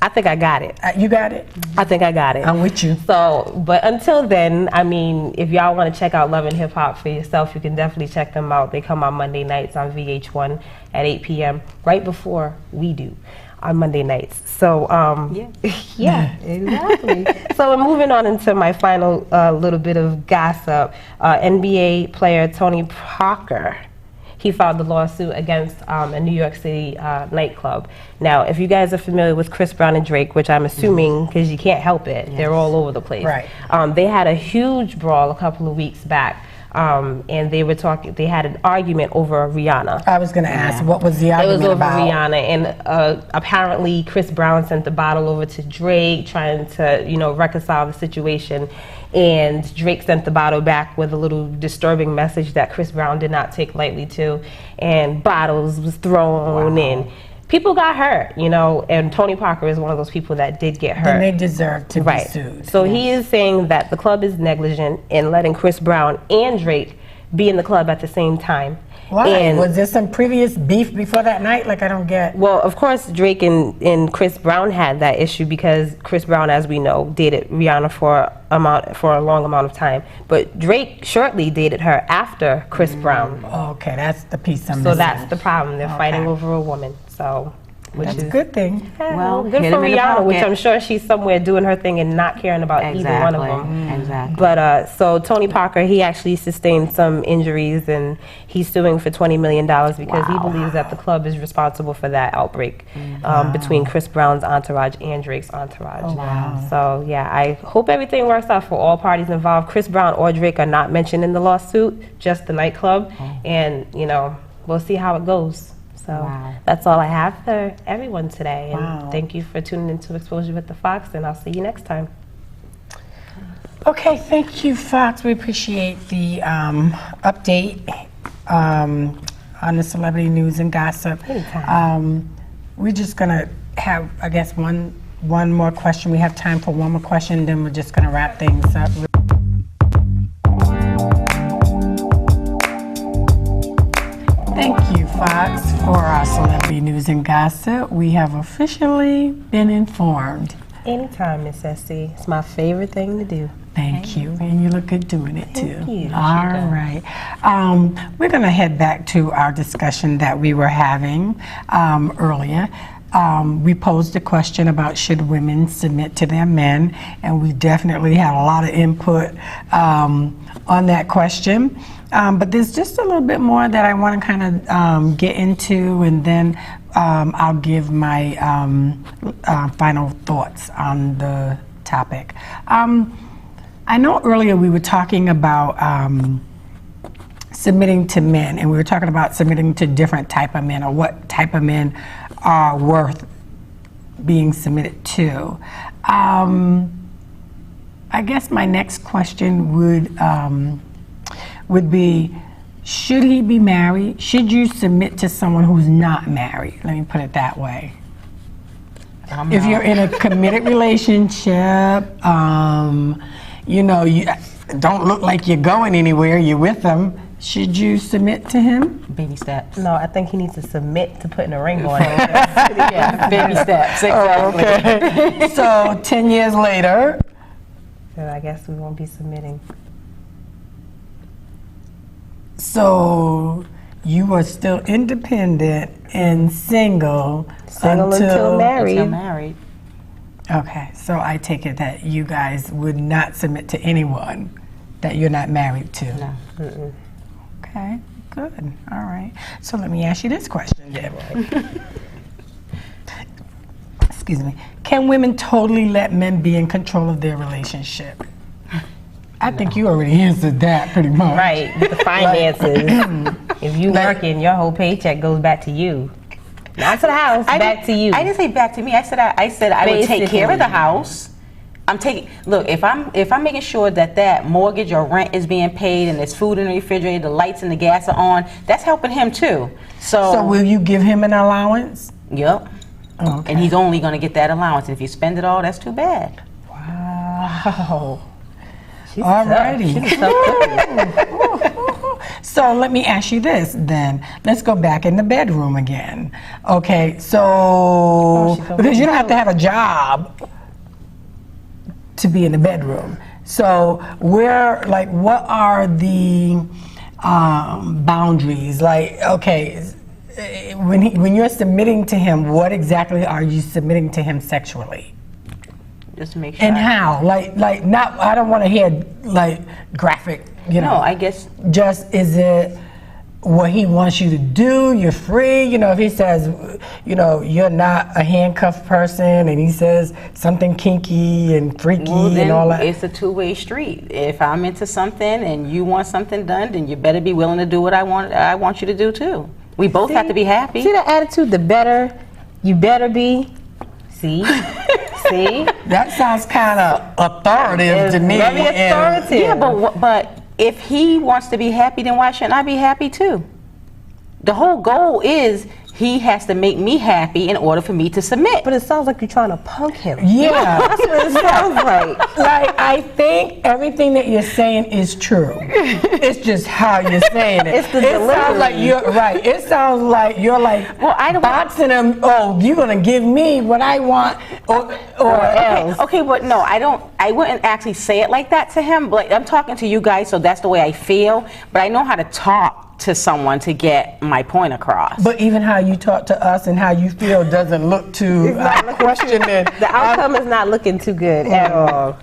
Speaker 3: I think I got it.
Speaker 2: You got it.
Speaker 3: I think I got it.
Speaker 2: I'm with you.
Speaker 3: So, but until then, I mean, if y'all want to check out Love and Hip Hop for yourself, you can definitely check them out. They come on Monday nights on VH1 at 8 p.m. right before we do on Monday nights. So, yeah, exactly. So, we're moving on into my final little bit of gossip. NBA player Tony Parker. He filed the lawsuit against a New York City nightclub. Now, if you guys are familiar with Chris Brown and Drake, which I'm assuming because you can't help it, they're all over the place.
Speaker 2: Right.
Speaker 3: They had a huge brawl a couple of weeks back, and they were talking. They had an argument over Rihanna.
Speaker 2: I was going to ask, what was the
Speaker 3: It
Speaker 2: argument
Speaker 3: was over
Speaker 2: about?
Speaker 3: Rihanna, and apparently Chris Brown sent the bottle over to Drake, trying to, reconcile the situation. And Drake sent the bottle back with a little disturbing message that Chris Brown did not take lightly to, and bottles was thrown, and people got hurt, and Tony Parker is one of those people that did get hurt.
Speaker 2: Then they deserve to be
Speaker 3: Right.
Speaker 2: sued.
Speaker 3: So he is saying that the club is negligent in letting Chris Brown and Drake be in the club at the same time.
Speaker 2: Why?
Speaker 3: And
Speaker 2: Was there some previous beef before that night? Like, I don't get.
Speaker 3: well, of course, Drake and Chris Brown had that issue because Chris Brown, as we know, dated Rihanna for a long amount of time. But Drake shortly dated her after Chris Brown.
Speaker 2: Okay, that's the piece I'm
Speaker 3: So
Speaker 2: missing.
Speaker 3: that's the problem. They're fighting
Speaker 2: Okay.
Speaker 3: over a woman. So, which
Speaker 2: That's
Speaker 3: is
Speaker 2: a good thing.
Speaker 4: Well,
Speaker 3: good
Speaker 4: hit
Speaker 3: for
Speaker 4: him in the
Speaker 3: Rihanna, which
Speaker 4: pocket.
Speaker 3: I'm sure she's somewhere doing her thing and not caring about either one of them.
Speaker 4: Exactly.
Speaker 3: But so Tony Parker, he actually sustained some injuries, and he's suing for $20 million because he believes that the club is responsible for that outbreak between Chris Brown's entourage and Drake's entourage. So yeah, I hope everything works out for all parties involved. Chris Brown or Drake are not mentioned in the lawsuit, just the nightclub, and we'll see how it goes. So that's all I have for everyone today. And thank you for tuning into Exposure with the Fox, and I'll see you next time.
Speaker 2: Okay, thank you, Fox. We appreciate the update on the celebrity news and gossip. We're just going to have, I guess, one more question. We have time for one more question, then we're just going to wrap things up. Thank you, Fox, for our celebrity news and gossip. We have officially been informed.
Speaker 3: Anytime, Miss Essie. It's my favorite thing to do.
Speaker 2: Thank you, and you look good doing it too.
Speaker 3: Thank you.
Speaker 2: All right, we're going to head back to our discussion that we were having earlier. We posed a question about should women submit to their men, and we definitely had a lot of input on that question. But there's just a little bit more that I want to kind of get into, and then I'll give my final thoughts on the topic. I know earlier we were talking about submitting to men, and we were talking about submitting to different type of men, or what type of men are worth being submitted to. I guess my next question would be, should he be married? Should you submit to someone who's not married? Let me put it that way. If you're in a committed relationship, you know, you don't look like you're going anywhere, you're with them, should you submit to him?
Speaker 4: Baby steps.
Speaker 3: No, I think he needs to submit to putting a ring on it.
Speaker 4: Yeah, baby steps. Exactly.
Speaker 2: Okay. So 10 years later,
Speaker 3: Then I guess we won't be submitting.
Speaker 2: so you are still independent and single,
Speaker 3: Single until married.
Speaker 4: Until married.
Speaker 2: Okay, so I take it that you guys would not submit to anyone that you're not married to.
Speaker 4: No.
Speaker 2: Okay, good. All right. So let me ask you this question, Deborah. Excuse me. Can women totally let men be in control of their relationship? I think you already answered that pretty much.
Speaker 3: Right, with the finances. If you working, your whole paycheck goes back to you. Not to the house, back to you.
Speaker 4: I didn't say back to me. I said I would take care of the house. Look, if I'm making sure that mortgage or rent is being paid and there's food in the refrigerator, the lights and the gas are on, that's helping him too. So
Speaker 2: will you give him an allowance?
Speaker 4: Yep.
Speaker 2: Oh, okay.
Speaker 4: And he's only going to get that allowance. And if you spend it all, that's too bad.
Speaker 3: Wow. She's
Speaker 2: Alrighty.
Speaker 3: tough. She's tough.
Speaker 2: So let me ask you this then. Let's go back in the bedroom again. Okay, so because you don't have to have a job to be in the bedroom. So what are the boundaries? Like, okay, when you're submitting to him, what exactly are you submitting to him sexually?
Speaker 4: Just to make sure.
Speaker 2: And how? Like not. I don't want to hear like graphic. You know.
Speaker 4: No, I guess.
Speaker 2: Just is it what he wants you to do? You're free. You know, if he says, you know, you're not a handcuffed person, and he says something kinky and freaky and all that.
Speaker 4: It's a two-way street. If I'm into something and you want something done, then you better be willing to do what I want you to do too. We both have to be happy.
Speaker 3: See the attitude? The better you better be. See? See?
Speaker 2: That sounds kind of authoritative to me.
Speaker 3: Very authoritative.
Speaker 4: Yeah, but if he wants to be happy, then why shouldn't I be happy too? The whole goal is he has to make me happy in order for me to submit.
Speaker 3: But it sounds like you're trying to punk him.
Speaker 2: Yeah.
Speaker 3: That's what it sounds like.
Speaker 2: Like, I think everything that you're saying is true. It's just how you're saying it.
Speaker 3: It's the
Speaker 2: It sounds
Speaker 3: delivery.
Speaker 2: like you're right. It sounds like you're like boxing him. Oh, you're gonna give me what I want, or else.
Speaker 4: Okay, but no, I wouldn't actually say it like that to him. But I'm talking to you guys, so that's the way I feel. But I know how to talk to someone to get my point across.
Speaker 2: But even how you talk to us and how you feel doesn't look too questioning.
Speaker 3: The outcome is not looking too good at all.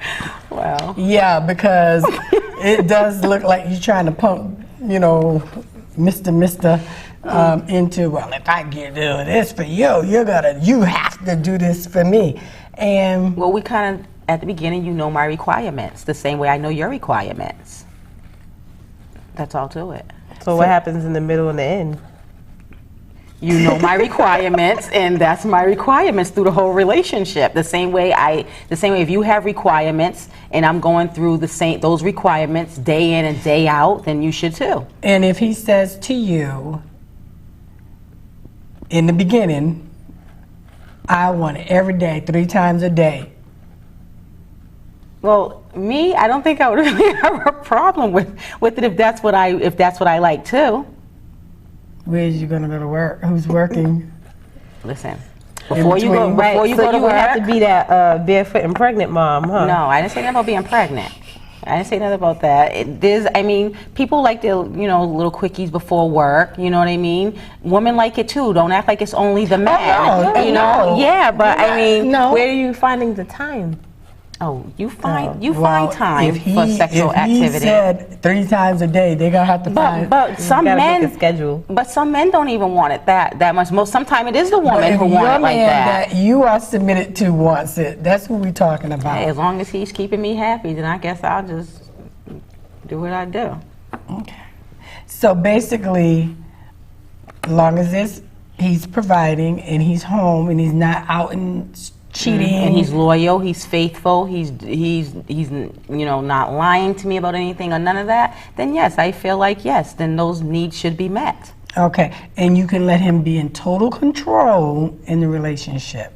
Speaker 4: Well,
Speaker 2: Yeah, because it does look like you're trying to pump, you know, Mr. Into, well, if I can do this for you, you have to do this for me. And
Speaker 4: well, we kind of, at the beginning, you know my requirements, the same way I know your requirements. That's all to it.
Speaker 3: So what happens in the middle and the end?
Speaker 4: You know my requirements, and that's my requirements through the whole relationship. The same way if you have requirements and I'm going through those requirements day in and day out, then you should too.
Speaker 2: And if he says to you in the beginning, I want it every day, 3 times a day.
Speaker 4: Well, me, I don't think I would really have a problem with it if that's what I like too.
Speaker 2: Where's you gonna go to work? Who's working?
Speaker 4: Listen, before you go
Speaker 3: So
Speaker 4: to
Speaker 3: you would have to
Speaker 4: work.
Speaker 3: be that barefoot and pregnant mom, huh?
Speaker 4: No, I didn't say nothing about being pregnant. I didn't say nothing about that. I mean, people like their, little quickies before work. You know what I mean? Women like it too. Don't act like it's only the man.
Speaker 2: no, no.
Speaker 4: Yeah, but I mean,
Speaker 2: No.
Speaker 3: Where are you finding the time?
Speaker 4: oh, you find
Speaker 2: Well,
Speaker 4: time
Speaker 2: if he,
Speaker 4: for sexual
Speaker 2: if he
Speaker 4: activity.
Speaker 2: said 3 times a day, they're gonna have to find.
Speaker 4: But some
Speaker 3: gotta
Speaker 4: men
Speaker 3: make a schedule.
Speaker 4: But some men don't even want it that much. Sometimes it is the
Speaker 2: But
Speaker 4: woman
Speaker 2: if
Speaker 4: who
Speaker 2: your
Speaker 4: wants it like
Speaker 2: man
Speaker 4: that.
Speaker 2: you are submitted to wants it, that's who we're talking about.
Speaker 4: Hey, as long as he's keeping me happy, then I guess I'll just do what I do.
Speaker 2: Okay. So basically, as long as he's providing and he's home and he's not out and cheating,
Speaker 4: And he's loyal, he's faithful, he's not lying to me about anything or none of that, then yes, I feel like yes, then those needs should be met.
Speaker 2: okay, and you can let him be in total control in the relationship.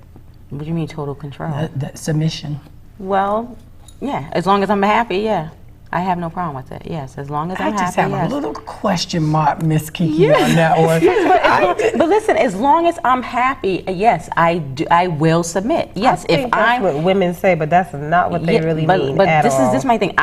Speaker 4: What do you mean total control?
Speaker 2: That submission.
Speaker 4: Well, yeah, as long as I'm happy, yeah. I have no problem with it. Yes, as long as
Speaker 2: I
Speaker 4: I'm
Speaker 2: just
Speaker 4: happy.
Speaker 2: have
Speaker 4: Yes.
Speaker 2: a little question mark, Miss Kiki, on that one.
Speaker 4: But listen, as long as I'm happy, yes, I will submit. Yes,
Speaker 3: I
Speaker 4: if
Speaker 3: think that's
Speaker 4: I'm
Speaker 3: what women say, but that's not what they
Speaker 4: Yeah,
Speaker 3: really
Speaker 4: but,
Speaker 3: mean
Speaker 4: But
Speaker 3: at
Speaker 4: this
Speaker 3: all.
Speaker 4: is my thing.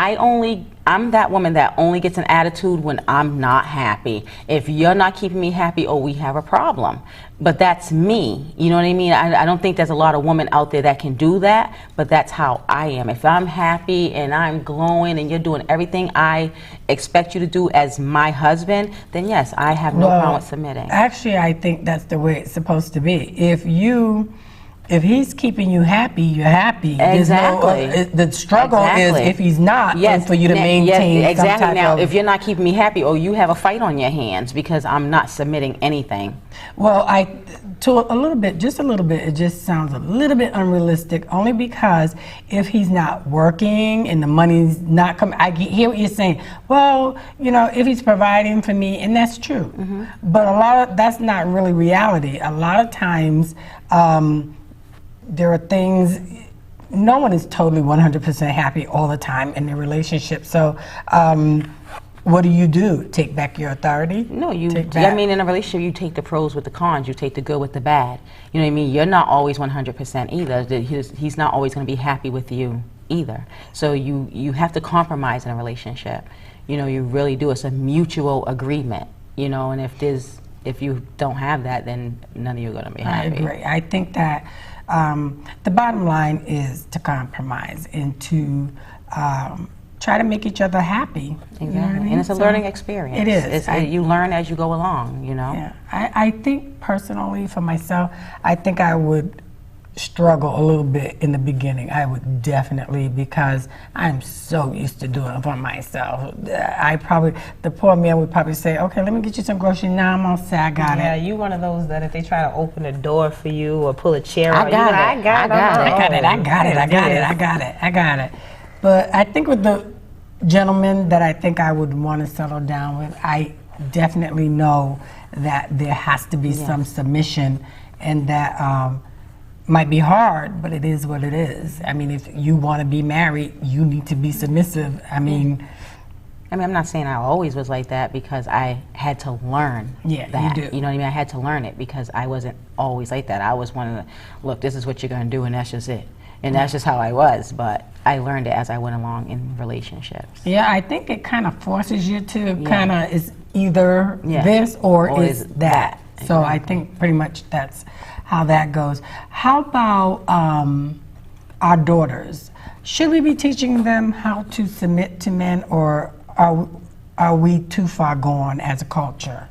Speaker 4: I'm that woman that only gets an attitude when I'm not happy. If you're not keeping me happy, oh, we have a problem. But that's me. You know what I mean? I don't think there's a lot of women out there that can do that, but that's how I am. If I'm happy and I'm glowing and you're doing everything I expect you to do as my husband, then yes, I have no problem with submitting.
Speaker 2: Actually, I think that's the way it's supposed to be. If he's keeping you happy, you're happy.
Speaker 4: Exactly.
Speaker 2: There's no, the struggle
Speaker 4: Exactly.
Speaker 2: is if he's not, and for you to maintain
Speaker 4: yes,
Speaker 2: some
Speaker 4: exactly.
Speaker 2: type
Speaker 4: Now,
Speaker 2: of.
Speaker 4: if you're not keeping me happy, oh, you have a fight on your hands because I'm not submitting anything.
Speaker 2: Well, just a little bit, it just sounds a little bit unrealistic, only because if he's not working and the money's not coming, I hear what you're saying. Well, if he's providing for me, and that's true, but that's not really reality. A lot of times, there are things, no one is totally 100% happy all the time in their relationship. So, what do? Take back your authority?
Speaker 4: No,
Speaker 2: I
Speaker 4: mean, in a relationship, you take the pros with the cons. You take the good with the bad. You know what I mean? You're not always 100% either. He's not always going to be happy with you either. So you have to compromise in a relationship. You really do. It's a mutual agreement. And if you don't have that, then none of you are going to be happy.
Speaker 2: I agree. I think that the bottom line is to compromise and to try to make each other happy.
Speaker 4: Exactly.
Speaker 2: You know what I mean?
Speaker 4: And it's a learning experience.
Speaker 2: It is.
Speaker 4: You learn as you go along,
Speaker 2: Yeah. I think personally for myself, I think I would struggle a little bit in the beginning. I would definitely, because I'm so used to doing it for myself. The poor man would probably say, okay, let me get you some groceries. Now I'm all set, I got
Speaker 3: Yeah,
Speaker 2: it.
Speaker 3: you one of those that if they try to open a door for you or pull a chair
Speaker 4: I
Speaker 3: out,
Speaker 4: got
Speaker 3: you
Speaker 4: it.
Speaker 3: I got
Speaker 2: it. But I think with the gentleman that I think I would want to settle down with, I definitely know that there has to be some submission, and that might be hard, but it is what it is. I mean, if you want to be married, you need to be submissive. I mean,
Speaker 4: I'm not saying I always was like that, because I had to learn that.
Speaker 2: You do.
Speaker 4: You know what I mean? I had to learn it because I wasn't always like that. I was one of the, look, this is what you're going to do, and that's just it. And that's just how I was, but I learned it as I went along in relationships.
Speaker 2: yeah, I think it kind of forces you to kind of, is either
Speaker 4: Yeah.
Speaker 2: this or
Speaker 4: Is
Speaker 2: is that. So I think pretty much that's how that goes. How about our daughters? Should we be teaching them how to submit to men, or are we too far gone as a culture?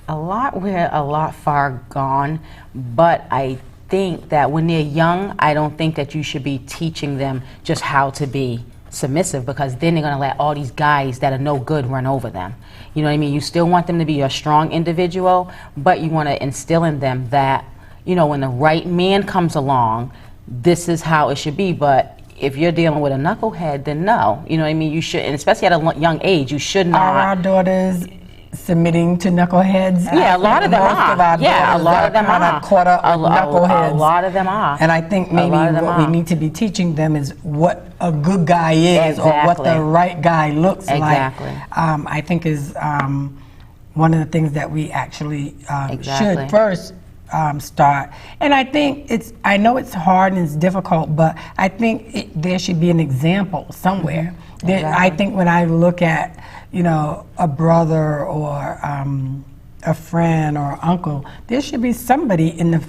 Speaker 4: We're a lot far gone, but I think that when they're young, I don't think that you should be teaching them just how to be submissive, because then they're going to let all these guys that are no good run over them. You know what I mean? You still want them to be a strong individual, but you want to instill in them that, when the right man comes along, this is how it should be. But if you're dealing with a knucklehead, then no. You know what I mean? You should, and especially at a young age, you should not.
Speaker 2: Are our daughters submitting to knuckleheads?
Speaker 4: Yeah, a lot of them
Speaker 2: Most
Speaker 4: are.
Speaker 2: Of our
Speaker 4: Yeah, a
Speaker 2: daughters
Speaker 4: lot of them
Speaker 2: kinda
Speaker 4: are.
Speaker 2: caught up with knuckleheads.
Speaker 4: A lot of them are.
Speaker 2: And I think maybe
Speaker 4: lot of them
Speaker 2: what we
Speaker 4: are.
Speaker 2: need to be teaching them is what a good guy is, or what
Speaker 4: Exactly.
Speaker 2: the right guy looks
Speaker 4: Exactly.
Speaker 2: like. I think is one of the things that we actually
Speaker 4: Exactly.
Speaker 2: should first start. And I think I know it's hard and it's difficult, but I think there should be an example somewhere. I think when I look at, a brother or a friend or uncle, there should be somebody in the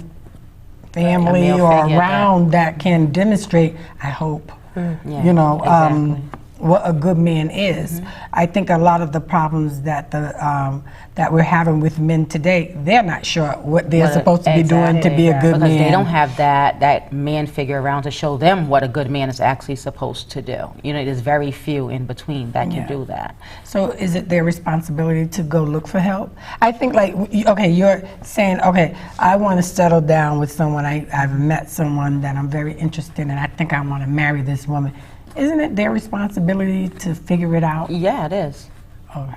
Speaker 2: family
Speaker 4: male
Speaker 2: or
Speaker 4: figure,
Speaker 2: around that can demonstrate, I hope,
Speaker 4: exactly.
Speaker 2: what a good man is. I think a lot of the problems that that we're having with men today, they're not sure what they're supposed to be doing to be a good
Speaker 4: because
Speaker 2: man.
Speaker 4: they don't have that man figure around to show them what a good man is actually supposed to do. There's very few in between that can do that.
Speaker 2: So is it their responsibility to go look for help? I think you're saying, I want to settle down with someone. I've met someone that I'm very interested in, and I think I want to marry this woman. Isn't it their responsibility to figure it out?
Speaker 4: Yeah, it is.
Speaker 2: Okay.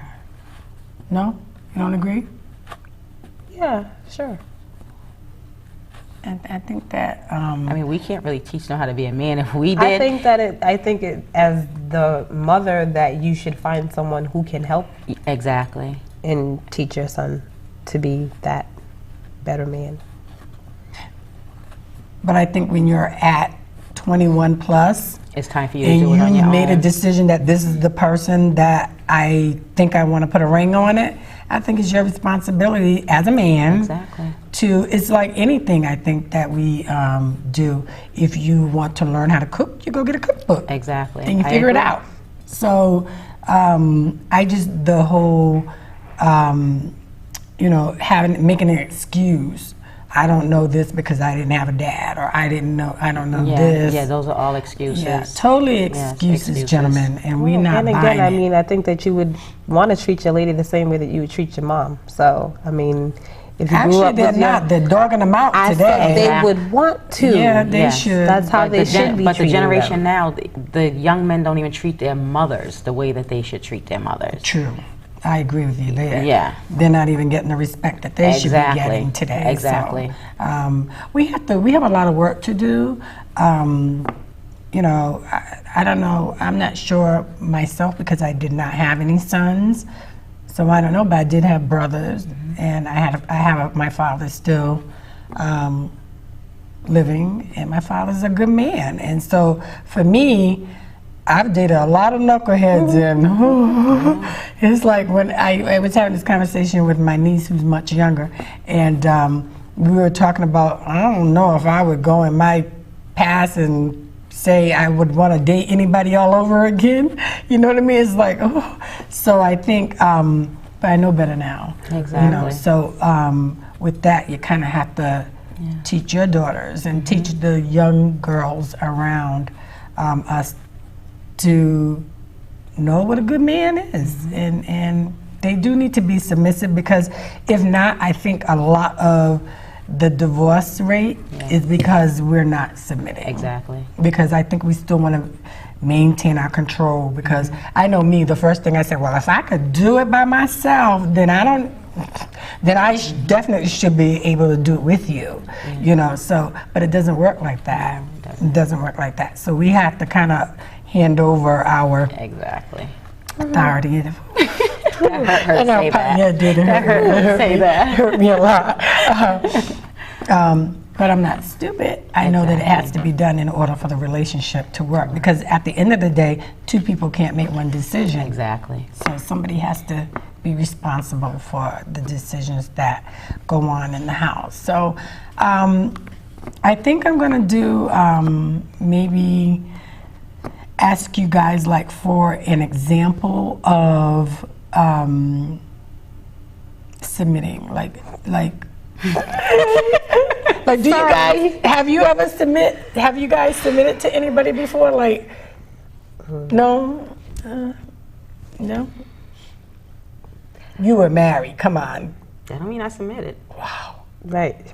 Speaker 2: No? You don't agree?
Speaker 3: Yeah, sure.
Speaker 2: And I think that.
Speaker 4: I mean, we can't really teach them how to be a man. If we did,
Speaker 3: I think it as the mother that you should find someone who can help
Speaker 4: exactly,
Speaker 3: and teach your son to be that better man.
Speaker 2: But I think when you're at 21 plus,
Speaker 4: it's time for you to
Speaker 2: and
Speaker 4: do it on your
Speaker 2: you made
Speaker 4: own.
Speaker 2: a decision that this is the person that I think I want to put a ring on it, I think it's your responsibility as a man
Speaker 4: Exactly.
Speaker 2: it's like anything I think that we do. If you want to learn how to cook, you go get a cookbook.
Speaker 4: Exactly.
Speaker 2: And you
Speaker 4: I
Speaker 2: figure it
Speaker 4: agree.
Speaker 2: out. So the whole, making an excuse. I don't know this because I didn't have a dad, or I don't know this.
Speaker 4: Yeah, those are all excuses.
Speaker 2: Yeah, totally
Speaker 4: Yes,
Speaker 2: excuses, gentlemen, and we're not
Speaker 3: And again,
Speaker 2: buying
Speaker 3: I
Speaker 2: it.
Speaker 3: mean, I think that you would want to treat your lady the same way that you would treat your mom. So, I mean, if you grew
Speaker 2: Actually,
Speaker 3: up
Speaker 2: they're
Speaker 3: with your,
Speaker 2: not. They're dogging them out
Speaker 3: I
Speaker 2: today.
Speaker 3: said they would want to.
Speaker 2: Yeah, they
Speaker 4: Yes.
Speaker 2: should.
Speaker 3: That's how
Speaker 4: But
Speaker 3: they should be
Speaker 4: But the
Speaker 3: treating
Speaker 4: generation
Speaker 3: them.
Speaker 4: now, the young men don't even treat their mothers the way that they should treat their mothers.
Speaker 2: True. I agree with you there.
Speaker 4: Yeah.
Speaker 2: They're not even getting the respect that they should be
Speaker 4: Exactly.
Speaker 2: getting today.
Speaker 4: Exactly.
Speaker 2: So, we have a lot of work to do. I don't know. I'm not sure myself because I did not have any sons. So I don't know, but I did have brothers, and my father still living, and my father's a good man. And so for me, I've dated a lot of knuckleheads, and it's like when I was having this conversation with my niece who's much younger, and we were talking about, I don't know if I would go in my past and say I would want to date anybody all over again. You know what I mean? It's like, so I think, but I know better now.
Speaker 4: Exactly.
Speaker 2: So with that, you kind of have to teach your daughters and teach the young girls around us to know what a good man is, and they do need to be submissive, because if not, I think a lot of the divorce rate is because we're not submitting.
Speaker 4: Exactly.
Speaker 2: Because I think we still want to maintain our control, because I know me, the first thing I said, well, if I could do it by myself, then I definitely should be able to do it with you, so, but it doesn't work like that. It doesn't work like that. So we have to kind of hand over our
Speaker 4: Exactly.
Speaker 2: authority.
Speaker 4: That hurt her to say that.
Speaker 2: Yeah, it did. It hurt
Speaker 4: Say that.
Speaker 2: hurt me a lot. But I'm not stupid. I know that it has to be done in order for the relationship to work, because at the end of the day, two people can't make one decision.
Speaker 4: Exactly.
Speaker 2: So somebody has to be responsible for the decisions that go on in the house. So I think I'm going to do maybe ask you guys for an example of submitting, like do you guys have you guys submitted to anybody before? No, no. You were married. Come on.
Speaker 4: That don't mean I submitted.
Speaker 3: Right,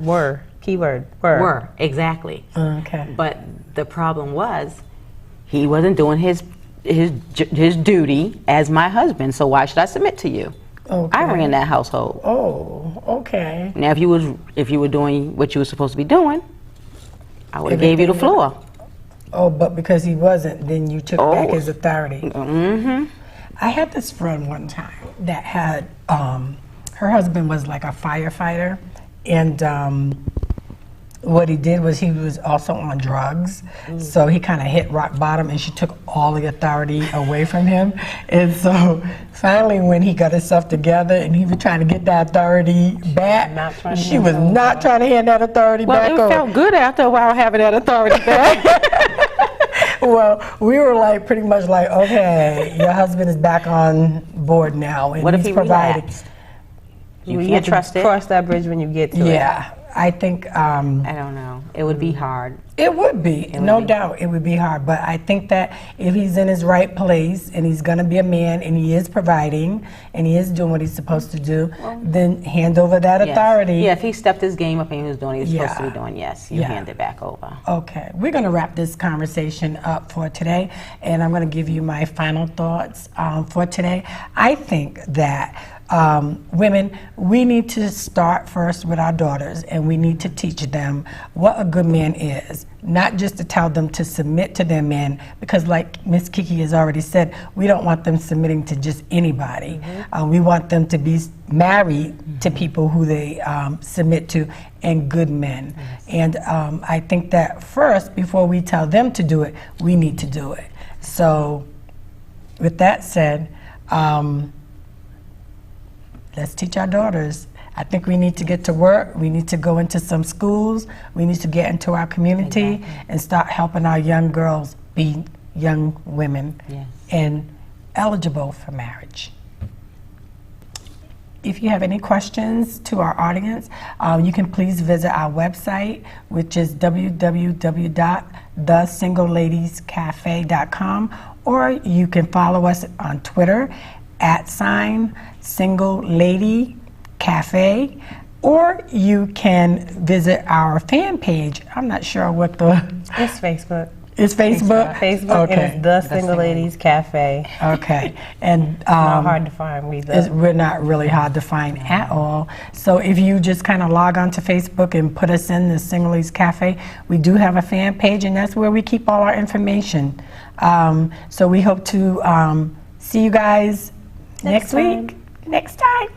Speaker 3: keyword, were.
Speaker 4: Were, exactly.
Speaker 2: Okay.
Speaker 4: But the problem was, he wasn't doing his duty as my husband, so why should I submit to you?
Speaker 2: Okay.
Speaker 4: I ran that household.
Speaker 2: Oh, okay.
Speaker 4: Now, if you were doing what you were supposed to be doing, I would have gave you the floor.
Speaker 2: Oh, but because he wasn't, then you took back his authority.
Speaker 4: Mm-hmm.
Speaker 2: I had this friend one time that had, her husband was like a firefighter, and what he did was he was also on drugs, so he kind of hit rock bottom, and she took all the authority away from him. And so finally, when he got himself together and he was trying to get that authority back, she was not trying to hand that authority back
Speaker 5: Well, it
Speaker 2: over.
Speaker 5: felt good after a while having that authority back.
Speaker 2: Well, we were like pretty much like, okay, your husband is back on board now, and
Speaker 4: What if
Speaker 2: he's
Speaker 4: he
Speaker 2: providing.
Speaker 4: relapsed? You
Speaker 3: have
Speaker 4: can't
Speaker 3: to
Speaker 4: trust it.
Speaker 3: cross that bridge when you get to it.
Speaker 2: Yeah, I think
Speaker 4: I don't know. It would be hard.
Speaker 2: it would be, no doubt, it would be hard. But I think that if he's in his right place and he's going to be a man and he is providing and he is doing what he's supposed to do, then hand over that
Speaker 4: Yes.
Speaker 2: authority.
Speaker 4: Yeah, if he stepped his game up and he was doing what he was supposed to
Speaker 2: Yeah.
Speaker 4: be doing, yes, you
Speaker 2: Yeah.
Speaker 4: hand it back over.
Speaker 2: Okay, we're going to wrap this conversation up for today, and I'm going to give you my final thoughts for today. I think that women, we need to start first with our daughters, and we need to teach them what a good man is. Not just to tell them to submit to their men, because like Miss Kiki has already said, we don't want them submitting to just anybody. We want them to be married to people who they submit to, and good men. And I think that first, before we tell them to do it, we need to do it. So with that said, let's teach our daughters. I think we need to get to work. We need to go into some schools. We need to get into our community and start helping our young girls be young women
Speaker 4: Yes.
Speaker 2: and eligible for marriage. If you have any questions to our audience, you can please visit our website, which is www.thesingleLadiesCafe.com, or you can follow us on Twitter @SingleLadyCafe, or you can visit our fan page. I'm not sure what the
Speaker 3: It's Facebook.
Speaker 2: is Facebook.
Speaker 3: Facebook,
Speaker 2: Okay.
Speaker 3: and it's The Single Ladies Cafe.
Speaker 2: Okay, and
Speaker 3: Not hard to find.
Speaker 2: we're not really hard to find at all. So if you just kind of log on to Facebook and put us in the Single Ladies Cafe, we do have a fan page, and that's where we keep all our information. So we hope to see you guys next week. Next time.